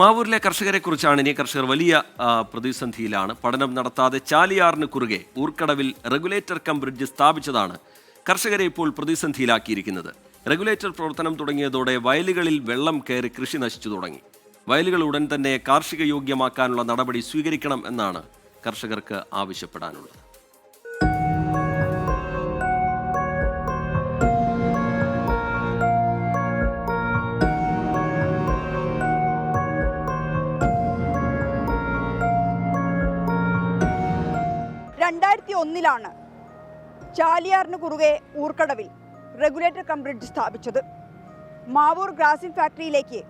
മാവൂരിലെ കർഷകരെക്കുറിച്ചാണ് ഇനി. കർഷകർ വലിയ പ്രതിസന്ധിയിലാണ്. പഠനം നടത്താതെ ചാലിയാറിന് കുറുകെ ഊർക്കടവിൽ റെഗുലേറ്റർ കം ബ്രിഡ്ജ് സ്ഥാപിച്ചതാണ് കർഷകരെ ഇപ്പോൾ പ്രതിസന്ധിയിലാക്കിയിരിക്കുന്നത്. റെഗുലേറ്റർ പ്രവർത്തനം തുടങ്ങിയതോടെ വയലുകളിൽ വെള്ളം കയറി കൃഷി നശിച്ചു തുടങ്ങി. വയലുകൾ ഉടൻ തന്നെ കാർഷിക യോഗ്യമാക്കാനുള്ള നടപടി സ്വീകരിക്കണം എന്നാണ് കർഷകർക്ക് ആവശ്യപ്പെടാനുള്ളത്. ലാണ് ചാലിയാറിന് കുറുകെ ഊർക്കടവിൽ റെഗുലേറ്റർ കം ബ്രിഡ്ജ് സ്ഥാപിച്ചത്. മാവൂർ ഗ്രാസിംഗ് ഫാക്ടറിയിലേക്ക്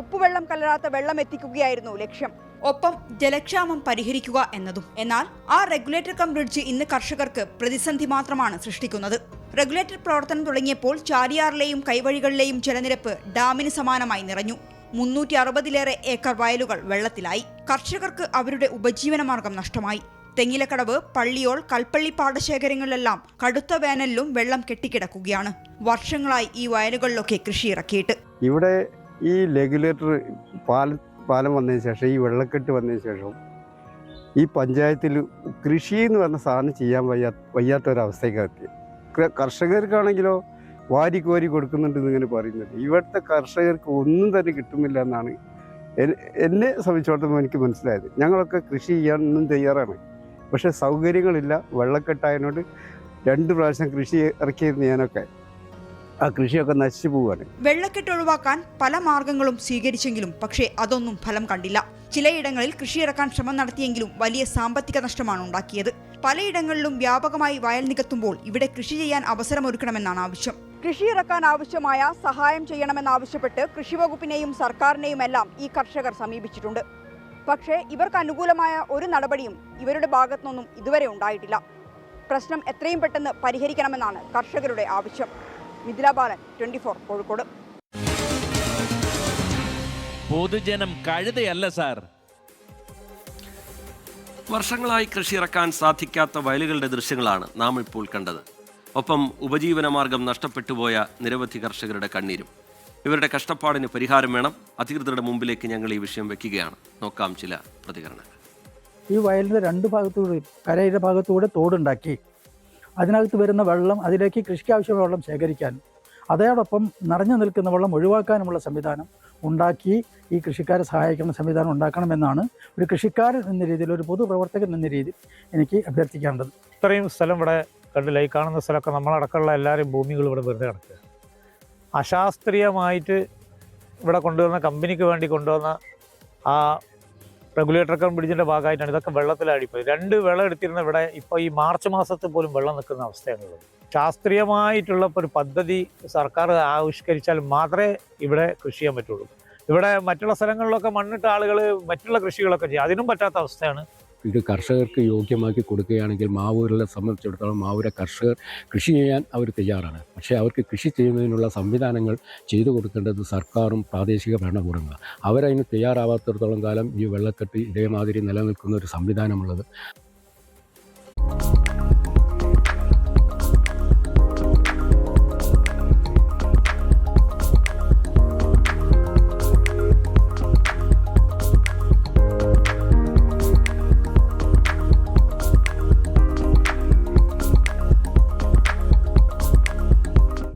ഉപ്പുവെള്ളം കലരാത്ത വെള്ളം എത്തിക്കുകയായിരുന്നു ലക്ഷ്യം. ഒപ്പം ജലക്ഷാമം പരിഹരിക്കുക എന്നതും. എന്നാൽ ആ റെഗുലേറ്റർ കം ബ്രിഡ്ജ് ഇന്ന് കർഷകർക്ക് പ്രതിസന്ധി മാത്രമാണ് സൃഷ്ടിക്കുന്നത്. റെഗുലേറ്റർ പ്രവർത്തനം തുടങ്ങിയപ്പോൾ ചാലിയാറിലെയും കൈവഴികളിലെയും ജലനിരപ്പ് ഡാമിന് സമാനമായി നിറഞ്ഞു. 360-ലേറെ ഏക്കർ വയലുകൾ വെള്ളത്തിലായി. കർഷകർക്ക് അവരുടെ ഉപജീവനമാർഗം നഷ്ടമായി. തെങ്ങിലക്കടവ്, പള്ളിയോൾ, കൽപ്പള്ളി പാടശേഖരങ്ങളിലെല്ലാം കടുത്ത വേനലിലും വെള്ളം കെട്ടിക്കിടക്കുകയാണ്. വർഷങ്ങളായി ഈ വയലുകളിലൊക്കെ കൃഷി ഇറക്കിയിട്ട്. ഇവിടെ ഈ റെഗുലേറ്റർ പാലം വന്നതിന് ശേഷം, ഈ വെള്ളക്കെട്ട് വന്നതിന് ശേഷം ഈ പഞ്ചായത്തിൽ കൃഷി എന്ന് പറഞ്ഞ സാധനം ചെയ്യാൻ വയ്യാത്തൊരവസ്ഥയ്ക്ക് എത്തി. കർഷകർക്കാണെങ്കിലോ വാരി കോരി കൊടുക്കുന്നുണ്ടെന്ന് ഇങ്ങനെ പറയുന്നുണ്ട്. ഇവിടുത്തെ കർഷകർക്ക് ഒന്നും തന്നെ കിട്ടുന്നില്ല എന്നാണ് എന്നെ സംബന്ധിച്ചിടത്തോളം എനിക്ക് മനസ്സിലായത്. ഞങ്ങളൊക്കെ കൃഷി ചെയ്യാനൊന്നും തയ്യാറാണ്, പക്ഷേ സൗകര്യങ്ങളില്ല. വെള്ളക്കെട്ടായതിനോട് 2 പ്രാവശ്യം കൃഷി ഇറക്കിയിരുന്ന ഞാനൊക്കെ ആ കൃഷിയൊക്കെ നശിച്ചു പോവുകയാണ്. വെള്ളക്കെട്ട് ഒഴിവാക്കാൻ പല മാർഗങ്ങളും സ്വീകരിച്ചെങ്കിലും പക്ഷേ അതൊന്നും ഫലം കണ്ടില്ല. ചിലയിടങ്ങളിൽ കൃഷി ഇറക്കാൻ ശ്രമം നടത്തിയെങ്കിലും വലിയ സാമ്പത്തിക നഷ്ടമാണ് ഉണ്ടാക്കിയത്. പലയിടങ്ങളിലും വ്യാപകമായി വയൽ നികത്തുമ്പോൾ ഇവിടെ കൃഷി ചെയ്യാൻ അവസരമൊരുക്കണമെന്നാണ് ആവശ്യം. കൃഷി ഇറക്കാൻ ആവശ്യമായ സഹായം ചെയ്യണമെന്നാവശ്യപ്പെട്ട് കൃഷിവകുപ്പിനെയും സർക്കാരിനെയും എല്ലാം ഈ കർഷകർ സമീപിച്ചിട്ടുണ്ട്. പക്ഷേ ഇവർക്ക് അനുകൂലമായ ഒരു നടപടിയും ഇവരുടെ ഭാഗത്തുനിന്നും ഇതുവരെ ഉണ്ടായിട്ടില്ല. പ്രശ്നം എത്രയും പെട്ടെന്ന് പരിഹരിക്കണമെന്നാണ് കർഷകരുടെ ആവശ്യം. മിഥില ബാലൻ, 24 കോഴിക്കോട്. പൊതുജനം കഴുതയല്ല സാർ. വർഷങ്ങളായി കൃഷി ഇറക്കാൻ സാധിക്കാത്ത വയലുകളുടെ ദൃശ്യങ്ങളാണ് നാം ഇപ്പോൾ കണ്ടത്. ഒപ്പം ഉപജീവനമാർഗം നഷ്ടപ്പെട്ടുപോയ നിരവധി കർഷകരുടെ കണ്ണീരും. ഇവരുടെ കഷ്ടപ്പാടിന് പരിഹാരം വേണം. അധികൃതരുടെ മുമ്പിലേക്ക് ഞങ്ങൾ ഈ വിഷയം വെക്കുകയാണ്. നോക്കാം ചില പ്രതികരണങ്ങൾ. ഈ വയലിൻ്റെ 2 ഭാഗത്തൂടെ, കരയുടെ ഭാഗത്തൂടെ തോടുണ്ടാക്കി അതിനകത്ത് വരുന്ന വെള്ളം അതിലേക്ക് കൃഷിക്ക് ആവശ്യമായ വെള്ളം ശേഖരിക്കാനും അതോടൊപ്പം നിറഞ്ഞു നിൽക്കുന്ന വെള്ളം ഒഴിവാക്കാനുമുള്ള സംവിധാനം ഉണ്ടാക്കി ഈ കൃഷിക്കാരെ സഹായിക്കുന്ന സംവിധാനം ഉണ്ടാക്കണമെന്നാണ് ഒരു കൃഷിക്കാരൻ എന്ന രീതിയിൽ, ഒരു പൊതുപ്രവർത്തകൻ എന്ന രീതിയിൽ എനിക്ക് അഭ്യർത്ഥിക്കേണ്ടത്. ഇത്രയും സ്ഥലം ഇവിടെ കണ്ടില്ല. ഈ കാണുന്ന സ്ഥലമൊക്കെ നമ്മളടക്കമുള്ള എല്ലാവരും ഭൂമികൾ ഇവിടെ വെറുതെ കിടക്കുക. അശാസ്ത്രീയമായിട്ട് ഇവിടെ കൊണ്ടുവന്ന കമ്പനിക്ക് വേണ്ടി കൊണ്ടുവന്ന ആ റെഗുലേറ്റർ കം ബ്രിഡ്ജിൻ്റെ ഭാഗമായിട്ടാണ് ഇതൊക്കെ വെള്ളത്തിലാടിപ്പോയി. 2 വിള എടുത്തിരുന്ന ഇവിടെ ഇപ്പോൾ ഈ മാർച്ച് മാസത്തിൽ പോലും വെള്ളം നിൽക്കുന്ന അവസ്ഥയാണുള്ളത്. ശാസ്ത്രീയമായിട്ടുള്ള ഒരു പദ്ധതി സർക്കാർ ആവിഷ്കരിച്ചാൽ മാത്രമേ ഇവിടെ കൃഷി ചെയ്യാൻ പറ്റുള്ളൂ. ഇവിടെ മറ്റുള്ള സ്ഥലങ്ങളിലൊക്കെ മണ്ണിട്ട ആളുകൾ മറ്റുള്ള കൃഷികളൊക്കെ ചെയ്യും, അതിനും പറ്റാത്ത അവസ്ഥയാണ്. ഇത് കർഷകർക്ക് യോഗ്യമാക്കി കൊടുക്കുകയാണെങ്കിൽ മാവൂരിനെ സംബന്ധിച്ചിടത്തോളം മാവൂരെ കർഷകർ കൃഷി ചെയ്യാൻ അവർ തയ്യാറാണ്. പക്ഷേ അവർക്ക് കൃഷി ചെയ്യുന്നതിനുള്ള സംവിധാനങ്ങൾ ചെയ്തു കൊടുക്കേണ്ടത് സർക്കാരും പ്രാദേശിക ഭരണകൂടങ്ങളാണ്. അവരതിന് തയ്യാറാവാത്തിടത്തോളം കാലം ഈ വെള്ളക്കെട്ട് ഇതേമാതിരി നിലനിൽക്കുന്ന ഒരു സംവിധാനമുള്ളത്